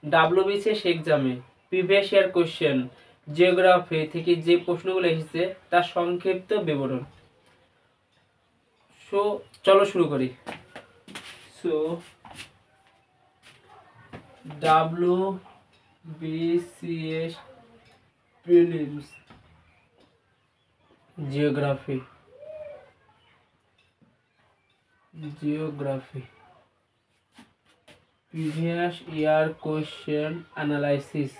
WBCS এক্সামে previous year question geography থেকে যে প্রশ্নগুলো এসেছে তার সংক্ষিপ্ত বিবরণ। সো চলো শুরু করি। So WBCS prelims geography previous year question analysis।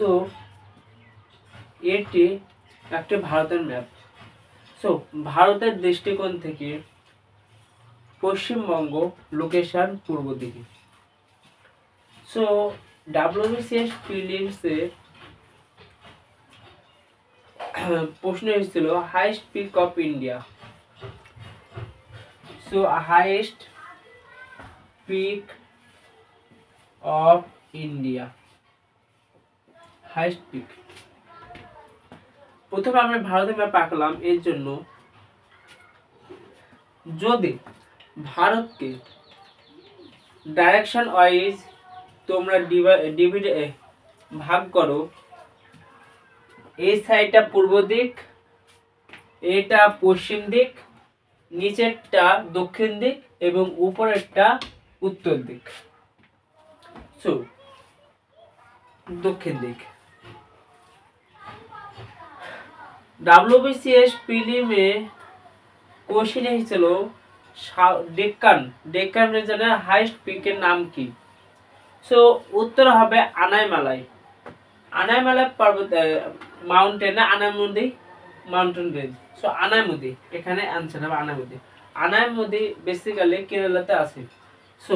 So এটি একটা ভারতের ম্যাপ। সো ভারতের দৃষ্টিকোণ থেকে পশ্চিমবঙ্গ লোকেশন পূর্ব দিকে। সো ডাব্লিউবিসিএস প্রিলিমসে প্রশ্ন এসেছিল highest peak of India. So highest peak of India, highest peak. প্রথমে আমি ভারতের ম্যাপ আঁকলাম এর জন্য, যদি ভারতকে ডাইরেকশন ওয়াইজ তোমরা ভাগ করো, এই সাইডটা পূর্ব দিক, এটা পশ্চিম দিক, নিচেরটা দক্ষিণ দিক এবং উপরেরটা উত্তর দিক। সো দক্ষিণ দিক। ডাব্লিউবিসিএস প্রিলিমে কোশ্চেন এসেছিল ডেক্কান রিজনের হাইয়েস্ট পিকের নাম কি? সো উত্তর হবে আনাইমালাই। আনাইমালাই পর্বত mountain, Anamudi mountain range. So Anamudi এখানে আনসার হবে আনাইমুদি। আনাইমুদি বেসিক্যালি কেরালাতে আছে। সো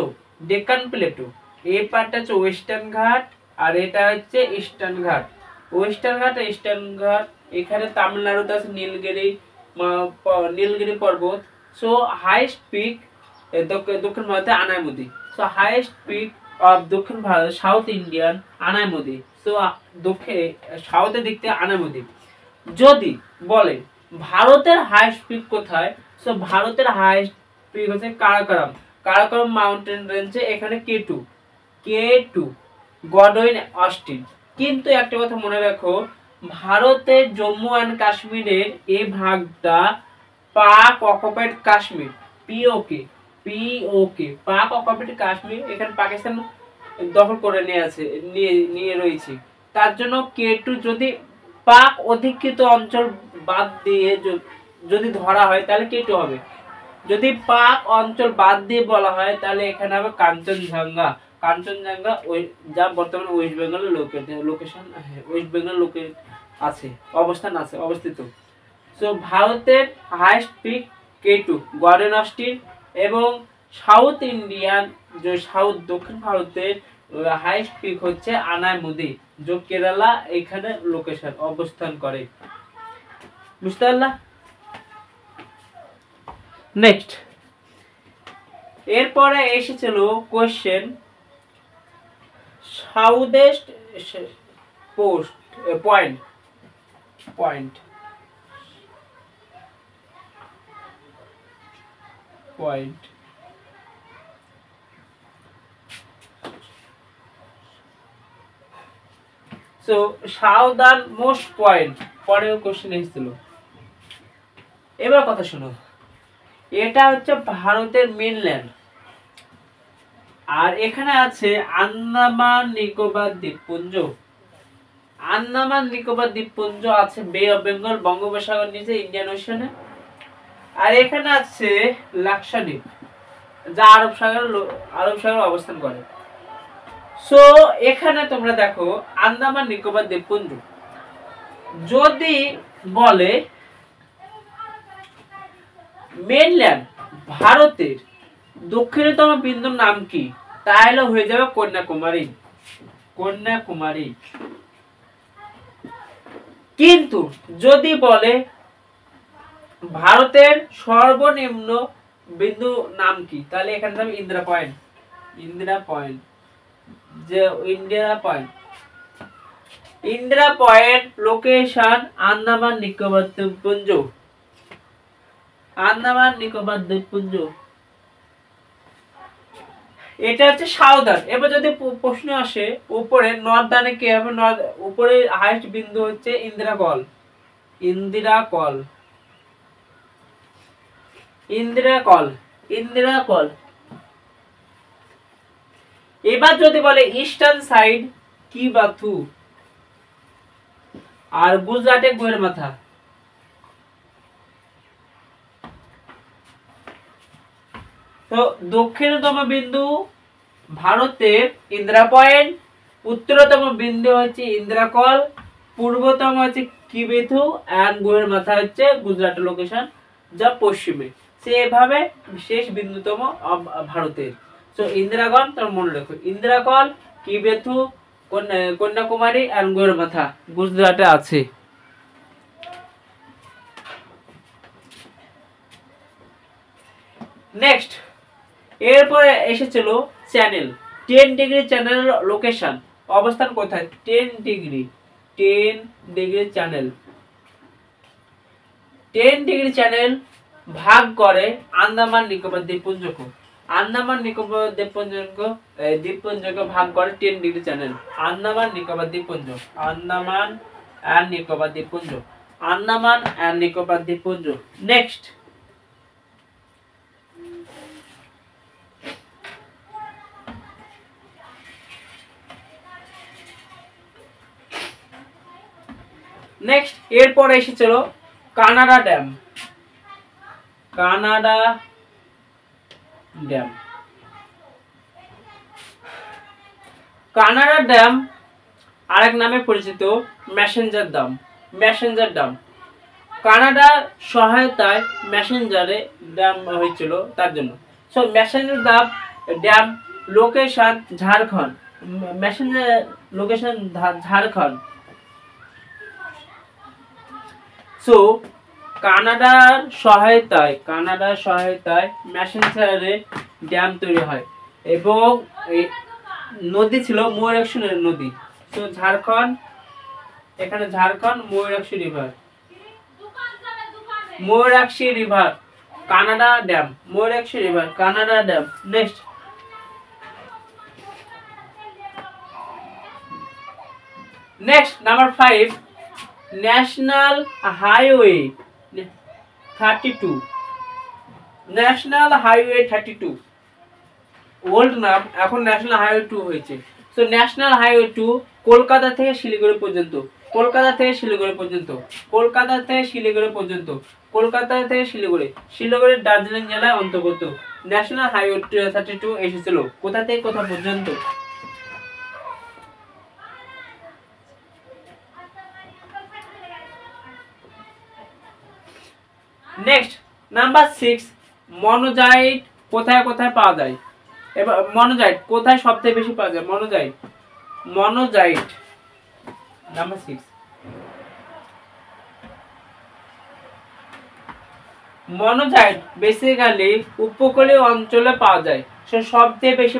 ডেক্কান প্লেটো, এই পার্টটা হচ্ছে ওয়েস্টার্ন ঘাট আর এটা হচ্ছে ইস্টার্ন ঘাট। ওয়েস্টার্ন ঘাট আর ইস্টার্ন ঘাট এখানে তামিলনাড়ুতে আছে নীলগিরি পর্বত। সো হাইয়েস্ট পিক দক্ষিণ ভারতে Anamudi. So highest peak of দক্ষিণ ভারত সাউথ ইন্ডিয়ান আনাইমুদি। সো সাউথের দিক থেকে আনাইমুদি। যদি বলে ভারতের হাইয়েস্ট পিক কোথায়, সো ভারতের হাইয়েস্ট পিক হচ্ছে কারাকোরাম। কারাকোরাম মাউন্টেন রেঞ্জে, এখানে K2 গডওয়িন অস্টিন। কিন্তু একটা কথা মনে রাখো, ভারতের জম্মু অ্যান্ড কাশ্মীরের এই ভাগটা পাক অকুপাইড কাশ্মীর, পিওকে পাক অকুপাইড কাশ্মীর, এখানে পাকিস্তান দখল করে নিয়ে রয়েছে। তার জন্য K2 যদি পাক অধিকৃত অঞ্চল বাদ দিয়ে যদি ধরা হয় তাহলে K2 হবে। যদি পাক অঞ্চল বাদ দিয়ে বলা হয় তাহলে এখানে হবে কাঞ্চনজঙ্ঘা। যা বর্তমানে ওয়েস্ট বেঙ্গলের লোকেশন, ওয়েস্ট বেঙ্গল অবস্থিত। সো ভারতের হাইয়েস্ট পিক K2 গডওয়িন অস্টিন এবং সাউথ ইন্ডিয়ান দক্ষিণ ভারতের হাইয়েস্ট পিক হচ্ছে আনাইমুদি, যে কেরালা এখানে লোকেশন অবস্থান করে। বুঝতে পারলা? নেক্সট, এরপরে এসেছিল question southeast point. So southernmost point পরেও কোশ্চেন এসেছিল। এবার কথা শোনো, এটা হচ্ছে ভারতের মেনল্যান্ড আর এখানে আছে আন্দামান নিকোবর দ্বীপপুঞ্জ। আন্দামান নিকোবর দ্বীপপুঞ্জ আছে বে অফ বেঙ্গল, বঙ্গোপসাগর নিচে ইন্ডিয়ান ওশানে। আর এখানে আছে লাক্ষাদ্বীপ, যা আরব সাগর অবস্থান করে। সো এখানে তোমরা দেখো আন্দামান নিকোবর দ্বীপপুঞ্জ, যদি বলে মেনল্যান্ড ভারতের দক্ষিণতম বিন্দুর নাম কি, তাহলে হয়ে যাবে কন্যাকুমারী। কন্যাকুমারী। কিন্তু যদি বলে ভারতের সর্বনিম্ন বিন্দু নাম কি, তাহলে এখানে যাবে ইন্দিরা পয়েন্ট। ইন্দিরা পয়েন্ট, যে Indira point. Indira point location Andaman Nicobar দ্বীপপুঞ্জ। আন্দামান নিকোবর দ্বীপপুঞ্জ, এটা হচ্ছে সাউদার্ন। এবার যদি প্রশ্ন আসে উপরে নর্দার্নে কি হবে, উপরে হাইয়েস্ট বিন্দু হচ্ছে Indira call. Indira call, Indira call, Indira call. এবার যদি বলে ইস্টার্ন সাইড কি বাথু, আর গুজরাটে গোয়ের মাথা। তো দক্ষিণতম বিন্দু ভারতের ইন্দিরা পয়েন্ট, উত্তরতম বিন্দু হচ্ছে ইন্দিরা কল, পূর্বতম হচ্ছে কিবেথু, এন্ড গোয়ের মাথা হচ্ছে গুজরাটের লোকেশন যা পশ্চিমে। সেভাবে শেষ বিন্দুতম ভারতের। তো ইন্দিরাগণ তোমরা মনে রাখো, ইন্দিরা কল, কিবেথু, কন্যাকুমারী এন্ড গোয়ের মাথা গুজরাটে আছে। নেক্সট, এরপরে এসেছিল চ্যানেল। 10 ডিগ্রি চ্যানেল লোকেশন, অবস্থান কোথায়? 10 degree, 10 degree channel. 10 degree channel ভাগ করে আন্দামান নিকোবর দ্বীপপুঞ্জকে। আন্দামান নিকোবর দ্বীপপুঞ্জকে ভাগ করে 10 ডিগ্রি চ্যানেল। আন্দামান নিকোবর দ্বীপপুঞ্জ, আন্দামান এন্ড নিকোবর দ্বীপপুঞ্জ, আন্দামান এন্ড নিকোবর দ্বীপপুঞ্জ। নেক্সট, নেক্সট এরপর এসেছিল Canada dam. Canada dam, Canada dam আরেক নামে পরিচিত মেসেঞ্জার ড্যাম। মেসেঞ্জার ড্যাম কানাডার সহায়তায় মেসেঞ্জারে ড্যাম হয়েছিল তার জন্য। So Massanjore dam location Jharkhand. Massanjore location Jharkhand. So কানাডার সহায়তায় মেসেঞ্জারে ড্যাম তৈরি হয় এবং নদী ছিল ময়ূরাক্ষী নদী। তো ঝাড়খণ্ড, এখানে Jharkhand Mayurakshi river, Mayurakshi river Canada dam, Mayurakshi river Canada dam. Next, number 5, national highway 32। National highway 32 old নাম, এখন ন্যাশনাল হাইওয়ে 2 হয়েছে। সো ন্যাশনাল হাইওয়ে 2 কলকাতা থেকে শিলিগুড়ি পর্যন্ত, কলকাতা থেকে শিলিগুড়ি পর্যন্ত, কলকাতা থেকে শিলিগুড়ি পর্যন্ত, কলকাতা থেকে শিলিগুড়ি, শিলিগুড়ি দার্জিলিং জেলায় অন্তর্গত। ন্যাশনাল হাইওয়ে 32 এসেছিল কোথা থেকে কোথা পর্যন্ত? নেক্সট, নাম্বার 6, মনোজাইট কোথায় কোথায় পাওয়া যায়? এবার মনোজাইট কোথায় সবচেয়ে বেশি পাওয়া যায়? মনোজাইট, মনোজাইট নাম্বার 6। মনোজাইট বেসিক্যালি উপকূলীয় অঞ্চলে পাওয়া যায়। সে সবচেয়ে বেশি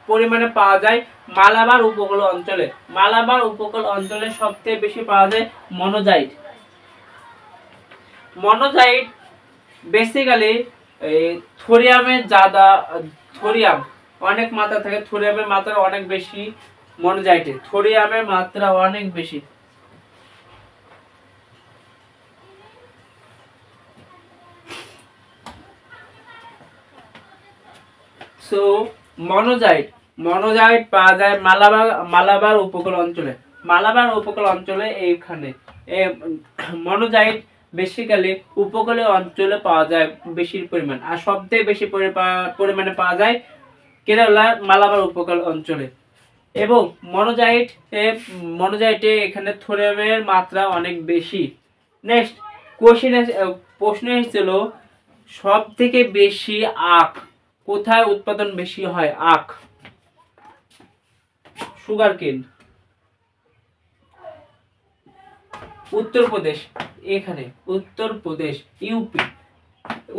পরিমাণে পাওয়া যায় মালাবার উপকূল অঞ্চলে। মালাবার উপকূল অঞ্চলে সবচেয়ে বেশি পাওয়া যায় মনোজাইট। মনোজাইট বেসিক্যালি থোরিয়ামের জাদা, থোরিয়াম অনেক মাত্রা থাকে, থোরিয়ামের মাত্রা অনেক বেশি মনোজাইটে, থোরিয়ামের মাত্রা অনেক বেশি। সো মনোজাইট পাওয়া যায় মালাবার উপকূল অঞ্চলে। মালাবার উপকূল অঞ্চলে এইখানে মনোজাইট বেসিক্যালি উপকূলীয় অঞ্চলে পাওয়া যায় বেশি পরিমাণ, আর সবচেয়ে বেশি পরিমাণে পাওয়া যায় কেরালার মালাবার উপকূল অঞ্চলে। এবং মনোজাইটে এখানে থোরিয়ামের মাত্রা অনেক বেশি, নেক্সট প্রশ্ন এসেছিল সব থেকে বেশি আখ কোথায় উৎপাদন বেশি হয়? আখ, সুগার কেন। উত্তরপ্রদেশ, এখানে উত্তরপ্রদেশ, ইউপি।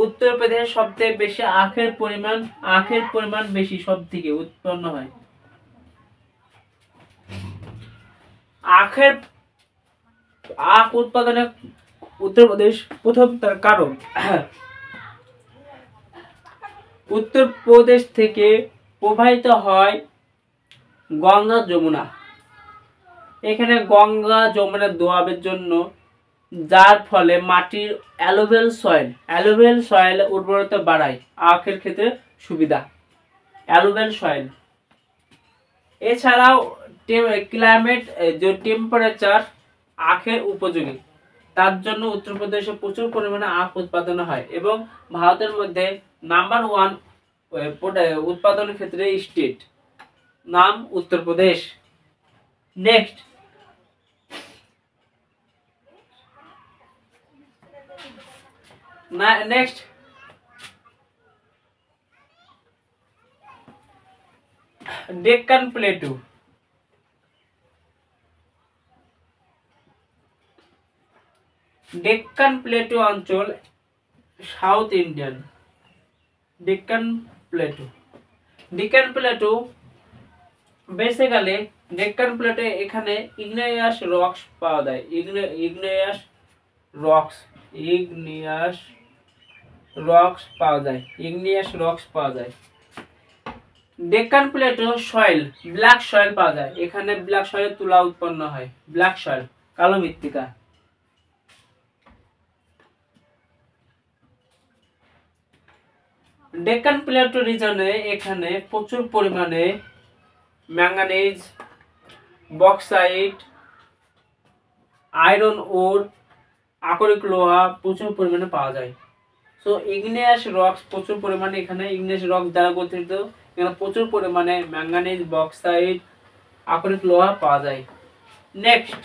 উত্তরপ্রদেশ সবচেয়ে বেশি আখের পরিমাণ বেশি, সব থেকে উৎপন্ন হয়। আখ উৎপাদনে উত্তরপ্রদেশ প্রথম, তার কারণ উত্তরপ্রদেশ থেকে প্রবাহিত হয় গঙ্গা যমুনা। এখানে গঙ্গা যমুনার দোয়াবের জন্য, যার ফলে মাটির অ্যালুভিয়াল সয়েল উর্বরতা বাড়ায়, আখের ক্ষেত্রে সুবিধা অ্যালুভিয়াল সয়েল। এছাড়াও ক্লাইমেট, যে টেম্পারেচার আখের উপযোগী, তার জন্য উত্তরপ্রদেশে প্রচুর পরিমাণে আখ উৎপাদন হয় এবং ভারতের মধ্যে নাম্বার 1 উৎপাদনের ক্ষেত্রে স্টেট নাম Uttar Pradesh. Next Deccan plateau. Deccan plateau অঞ্চল south Indian. Deccan plateau basically Deccan প্লেটে এখানে ইগনিয়াস রক্স পাওয়া যায়। ইগনিয়াস রক্স পাওয়া যায়। ডেক্কান প্লেটে সয়েল, ব্ল্যাক সয়েল পাওয়া যায়। এখানে ব্ল্যাক সয়েল তুলা উৎপন্ন হয়। ব্ল্যাক সয়েল, কালো মৃত্তিকা। ডেক্কান প্লেটু রিজনে এখানে প্রচুর পরিমাণে ম্যাঙ্গানিজ, বক্সাইট, আয়রন ওর, আকরিক লোহা প্রচুর পরিমাণে পাওয়া যায়। সো ইগনিয়াস রক্স প্রচুর পরিমাণে, এখানে ইগনিয়াস রক্স দ্বারা গঠিত, এখানে প্রচুর পরিমাণে ম্যাঙ্গানিজ, বক্সাইট, আকরিক লোহা পাওয়া যায়। নেক্সট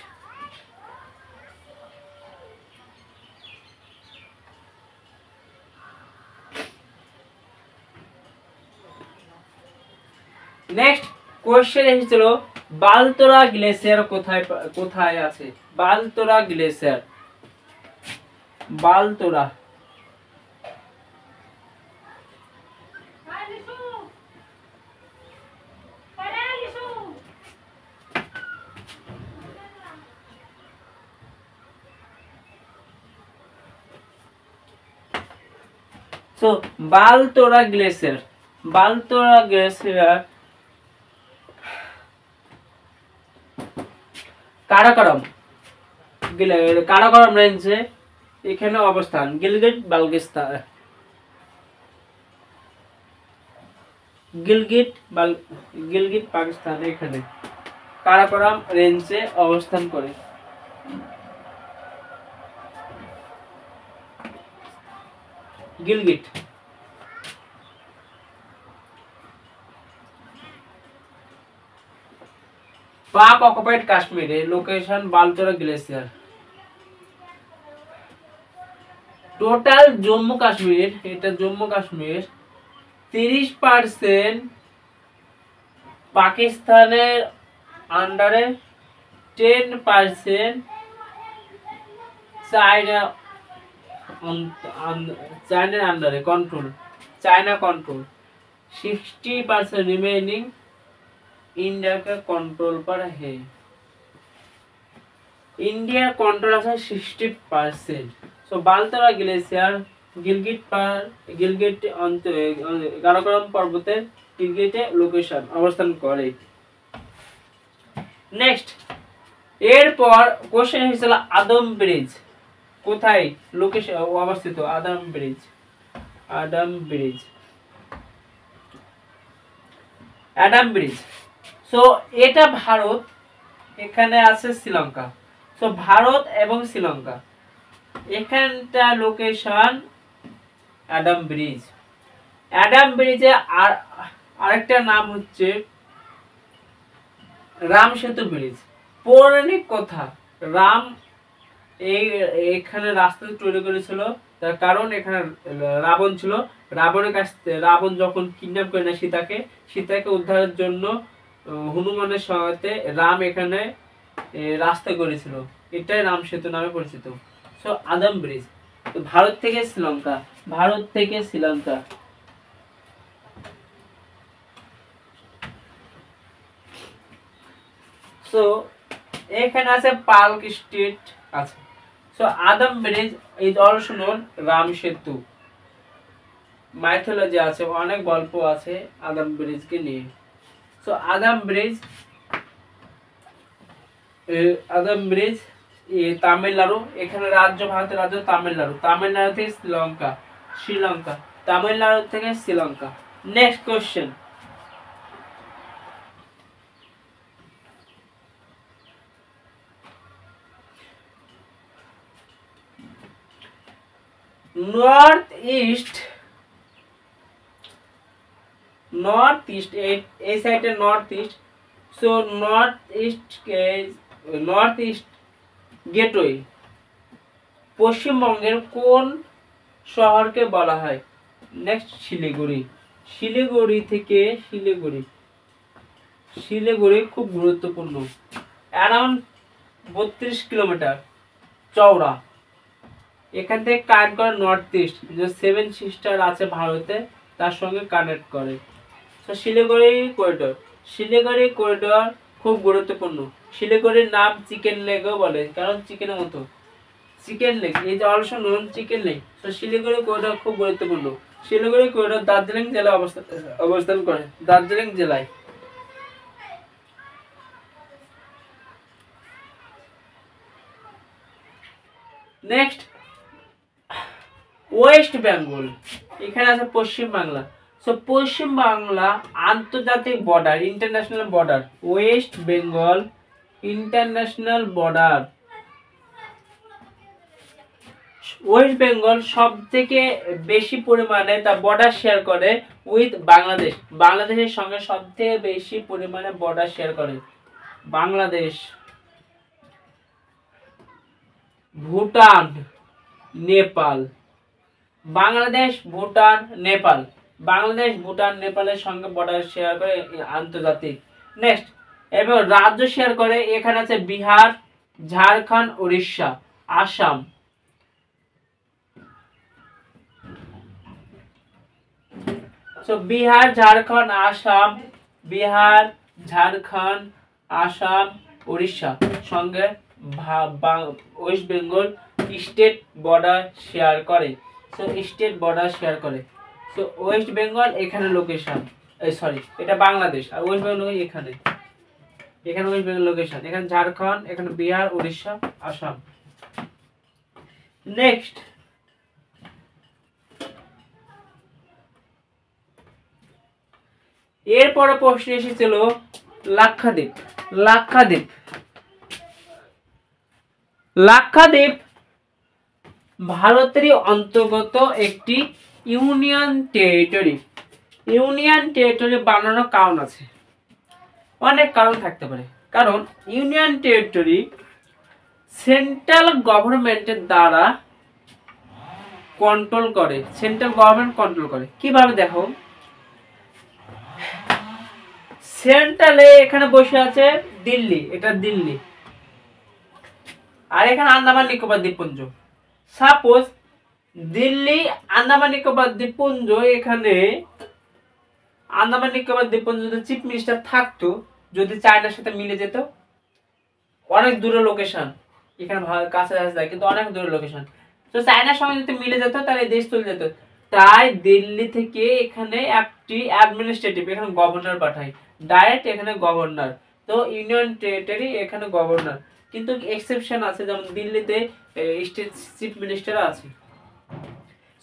কোশ্চেন এসেছিল বালতোরা গ্লেসিয়ার কোথায় আছে? বালতোরা গ্লেসিয়ার, বালতোরা। So বালতোরা গ্লেসিয়ার কারাকোরাম রেঞ্জে এখানে অবস্থান। গিলগিট পাকিস্তান এখানে কারাকোরাম রেঞ্জে অবস্থান করে। গিলগিট। পাক অকুপাইড কাশ্মীরে location Baltoro glacier. Total Jammu Kashmir, এটা জম্মু কাশ্মীর 30% পাকিস্তানের আন্ডারে, 10% চায়নার আন্ডারে चाइना कंट्रोल, 60% रिमेनिंग इंडिया के कंट्रोल पर है। इंडिया कंट्रोल है 60%। सो बालतोरा ग्लेशियर गिलगिट काराकोरम पर्वतेर गिलगिटे लोकेशन अवस्थान करे। नेक्स्ट एरपर क्वेश्चन हয়েছিল আদম ব্রিজ কোথায় লোকেশন অবস্থিত? Adam bridge. সো এটা ভারত, এখানে আছে শ্রীলঙ্কা। সো ভারত এবং শ্রীলঙ্কা, এখানটা লোকেশন অ্যাডাম ব্রিজ। অ্যাডাম ব্রিজে আরেকটা নাম হচ্ছে রাম সেতু ব্রিজ। পৌরাণিক কথা, এই এখানে রাস্তা তৈরি করেছিল, তার কারণ এখানে রাবণ ছিল। রাবণের কাছ থেকে রাবণ যখন কিডন্যাপ করে নেয় সীতাকে, সীতাকে উদ্ধারের জন্য হনুমানের সহায়তায় রাম এখানে রাস্তা করেছিল। এটাই রাম সেতু নামে পরিচিত। So Adam bridge. তো ভারত থেকে শ্রীলঙ্কা, ভারত থেকে শ্রীলঙ্কা। সো এখানে আছে পার্ক স্ট্রিট আছে। So Adam bridge is also known Ram সেতু। মাইথোলজি আছে, অনেক গল্প আছে আদাম ব্রিজকে নিয়ে। So Adam bridge, Adam bridge Tamil Nadu. এখানে রাজ্য, ভারতের রাজ্য তামিলনাড়ু। তামিলনাড়ু থেকে শ্রীলঙ্কা, শ্রীলঙ্কা। তামিলনাড়ু থেকে Sri Lanka. Next question, north east, north east এই সাইডে north east. So north east, north east gateway পশ্চিমবঙ্গের কোন শহরকে বলা হয়? নেক্সট শিলিগুড়ি। শিলিগুড়ি থেকে শিলিগুড়ি, শিলিগুড়ি খুব গুরুত্বপূর্ণ। অ্যারাউন্ড 32 কিলোমিটার চওড়া। এখান থেকে কানেক্ট করে নর্থ ইস্ট, যে 7 সিস্টার আছে ভারতে, তার সঙ্গে কানেক্ট করে। তো শিলিগুড়ি করিডোর, শিলিগুড়ি করিডোর খুব গুরুত্বপূর্ণ। শিলিগুড়ির নাম চিকেন লেগও বলে, কারণ চিকেনের মতো। Chicken leg is also known chicken leg. তো শিলিগুড়ি করিডোর খুব গুরুত্বপূর্ণ। শিলিগুড়ি করিডোর দার্জিলিং জেলায় অবস্থান করে, দার্জিলিং জেলায়। নেক্সট ওয়েস্ট বেঙ্গল, এখানে আছে পশ্চিম বাংলা। সো পশ্চিম বাংলা আন্তর্জাতিক border, international border. West Bengal international border. West Bengal সব থেকে বেশি পরিমাণে তার বর্ডার শেয়ার করে উইথ বাংলাদেশ। বাংলাদেশের সঙ্গে সব থেকে বেশি পরিমাণে বর্ডার শেয়ার করে বাংলাদেশ। ভুটান, নেপাল। বাংলাদেশ, ভুটান, নেপাল। বাংলাদেশ, ভুটান, নেপালের সঙ্গে বর্ডার শেয়ার করে আন্তর্জাতিক। নেক্সট, এবং রাজ্য শেয়ার করে এখানে আছে বিহার, ঝাড়খণ্ড, উড়িষ্যা, আসাম। সো বিহার, ঝাড়খণ্ড, আসাম, বিহার, ঝাড়খণ্ড, আসাম, উড়িষ্যা সঙ্গে West Bengal state border share করে। সো স্টেট বর্ডার শেয়ার করে। সো ওয়েস্ট বেঙ্গল এখানে লোকেশন, সরি এটা বাংলাদেশ, আর ওয়েস্ট বেঙ্গল এখানে, এখানে ওয়েস্ট বেঙ্গল লোকেশন, এখানে ঝাড়খণ্ড, এখানে বিহার, উড়িষ্যা, আসাম। নেক্সট, এরপরে প্রশ্ন এসেছিল লাক্ষাদ্বীপ। লাক্ষাদ্বীপ, লাক্ষাদ্বীপ ভারতেরই অন্তর্গত একটি ইউনিয়ন টেরিটরি। ইউনিয়ন টেরিটরি বানানোর কারণ আছে, অনেক কারণ থাকতে পারে। কারণ ইউনিয়ন টেরিটরি সেন্ট্রাল গভর্নমেন্টের দ্বারা কন্ট্রোল করে, সেন্ট্রাল গভর্নমেন্ট কন্ট্রোল করে। কিভাবে দেখো, সেন্ট্রালে এখানে বসে আছে দিল্লি, এটা দিল্লি, আর এখানে আন্দামান নিকোবর দ্বীপপুঞ্জ। সাপোজ দিল্লি, আন্দামান নিকোবর দ্বীপপুঞ্জ, এখানে আন্দামান নিকোবর দ্বীপপুঞ্জ যদি চিফ মিনিস্টার থাকতো, যদি চায়নার সাথে মিলে যেত, অনেক দূরে লোকেশন, এখানে কাছে যায় কিন্তু অনেক দূরে লোকেশন। তো চায়নার সঙ্গে যদি মিলে যেত তাহলে দেশ চলে যেত। তাই দিল্লি থেকে এখানে একটি অ্যাডমিনিস্ট্রেটিভ, এখানে গভর্নর পাঠায় ডাইরেক্ট, এখানে গভর্নর। তো ইউনিয়ন টেরিটরি এখানে গভর্নর, কিন্তু এক্সেপশন আছে, যেমন দিল্লিতে স্টেট চিফ মিনিস্টার আছে।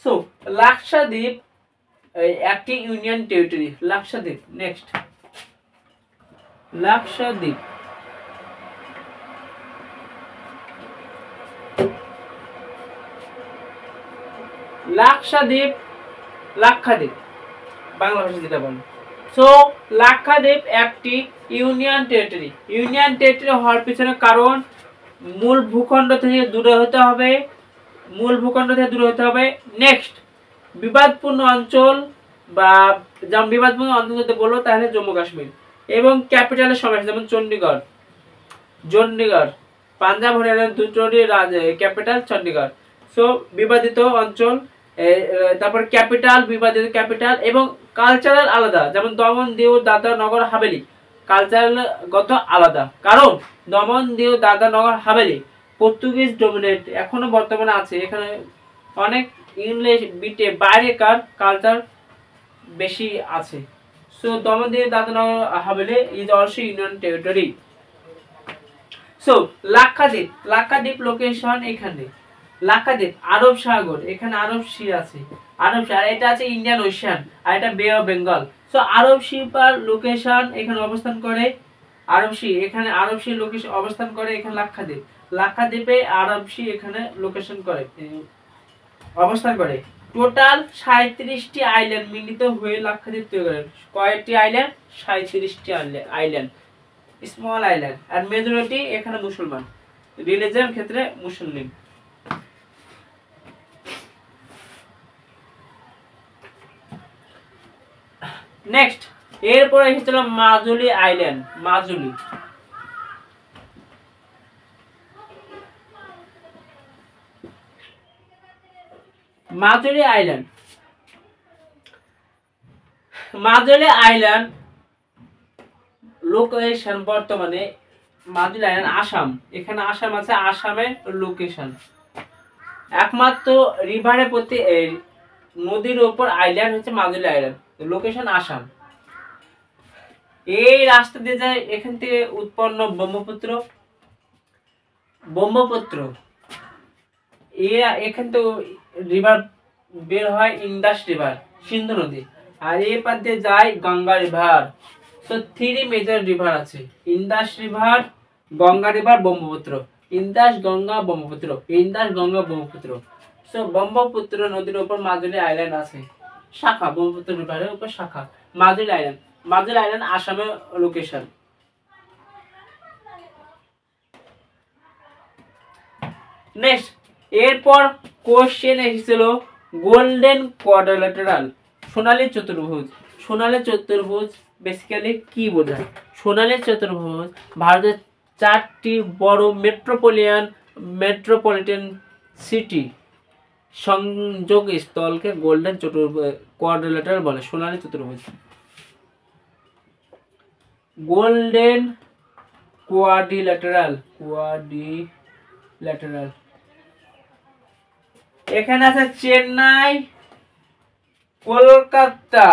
সো লাক্ষাদ্বীপ একটি union territory, Lakshadweep. Next, Lakshadweep, Lakshadweep, Lakshadweep Bangla ভাষা যেটা বলে। সো লাক্ষাদ্বীপ একটি ইউনিয়ন টেরিটরি। ইউনিয়ন টেরিটরি হওয়ার পিছনে কারণ মূল ভূখণ্ড থেকে দূরে হতে হবে, নেক্সট বিবাদপূর্ণ অঞ্চল, বা যেমন বিবাদপূর্ণ অঞ্চল যদি বলো তাহলে জম্মু কাশ্মীর, এবং ক্যাপিটালের সমাবেশ যেমন চণ্ডীগড় পাঞ্জাব হরিয়ানার দুটোরই ক্যাপিটাল চণ্ডীগড়। সো বিবাদিত অঞ্চল, তারপর ক্যাপিটাল, বিবাদিত ক্যাপিটাল, এবং কালচারাল আলাদা, যেমন দমন দিউ দাদরা নগর হাভেলি কালচারালগত আলাদা, কারণ দমন দিউ দাদরা নগর হাভেলি পর্তুগিজ ডমিনেট এখনো বর্তমানে আছে, এখানে অনেক ইংলিশ বিটে বাইরেকার কালচার বেশি আছে। So Daman Diu Dadra Nagar Haveli is also union territory. So Lakshadweep location এখানে, লাক্ষাদ্বীপ আরব সাগর, এখানে আরব সি আছে, আরব সি, আর এটা আছে ইন্ডিয়ান ওশিয়ান, আর এটা Bay of Bengal. So Arab Sea per location এখানে অবস্থান করে, আরব সি এখানে আরব সি লোকেশন অবস্থান করে, এখানে লাক্ষাদ্বীপে আরব সি এখানে লোকেশন করে অবস্থান করে। টোটাল 37টি আইল্যান্ড মিলিত হয়ে লাক্ষাদ্বীপ তৈরি করে। কয়টি আইল্যান্ড? 37টি আইল্যান্ড, স্মল আইল্যান্ড, আর মেজরিটি এখানে মুসলমান, রিলিজিয়ন ক্ষেত্রে মুসলিম। নেক্সট এরপর এসেছিল Majuli island. Majuli island location বর্তমানে মাজুলি আইল্যান্ড আসাম, এখানে আসাম আছে, আসামের লোকেশন একমাত্র রিভারের প্রতি নদীর উপর আইল্যান্ড হচ্ছে মাজুলি আইল্যান্ড, লোকেশন আসাম। এই রাস্তা দিয়ে যায়, এখান থেকে উৎপন্ন ব্রহ্মপুত্র, এখান থেকে রিভার বের হয়, ইন্দাস রিভার, সিন্ধু নদী, আর এই পাশ দিয়ে যায় Ganga river. So 3 major river আছে, Indus river, Ganga river, Brahmaputra, Indus Ganga Brahmaputra. So Brahmaputra নদীর উপর মাজুলি আইল্যান্ড আছে, শাখা, ব্রহ্মপুত্র রিভারের উপর শাখা মাজুলি আইল্যান্ড আসামের লোকেশন। নেক্সট এরপর কোশ্চেন এসেছিল গোল্ডেন কোয়াড্রিল্যাটারাল, সোনালী চতুর্ভুজ বেসিক্যালি কি বোঝায়? সোনালী চতুর্ভুজ ভারতের 4টি বড় মেট্রোপলিটন সিটি সংযোগ স্থলকে গোল্ডেন কোয়াড্রিল্যাটারাল বলে, সোনালী চতুর্ভুজ। গোল্ডেন কোয়াড্রিল্যাটারাল এখানে আছে চেন্নাই, কলকাতা,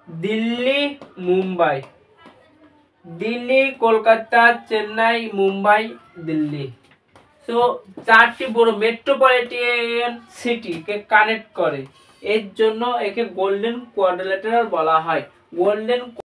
দিল্লি, মুম্বাই, কলকাতা, চেন্নাই, মুম্বাই, দিল্লি। সো 4টি বড় মেট্রোপলিটন সিটি কে কানেক্ট করে, এর জন্য একে গোল্ডেন কোয়াড্রিল্যাটারাল বলা হয়। গোল্ডেন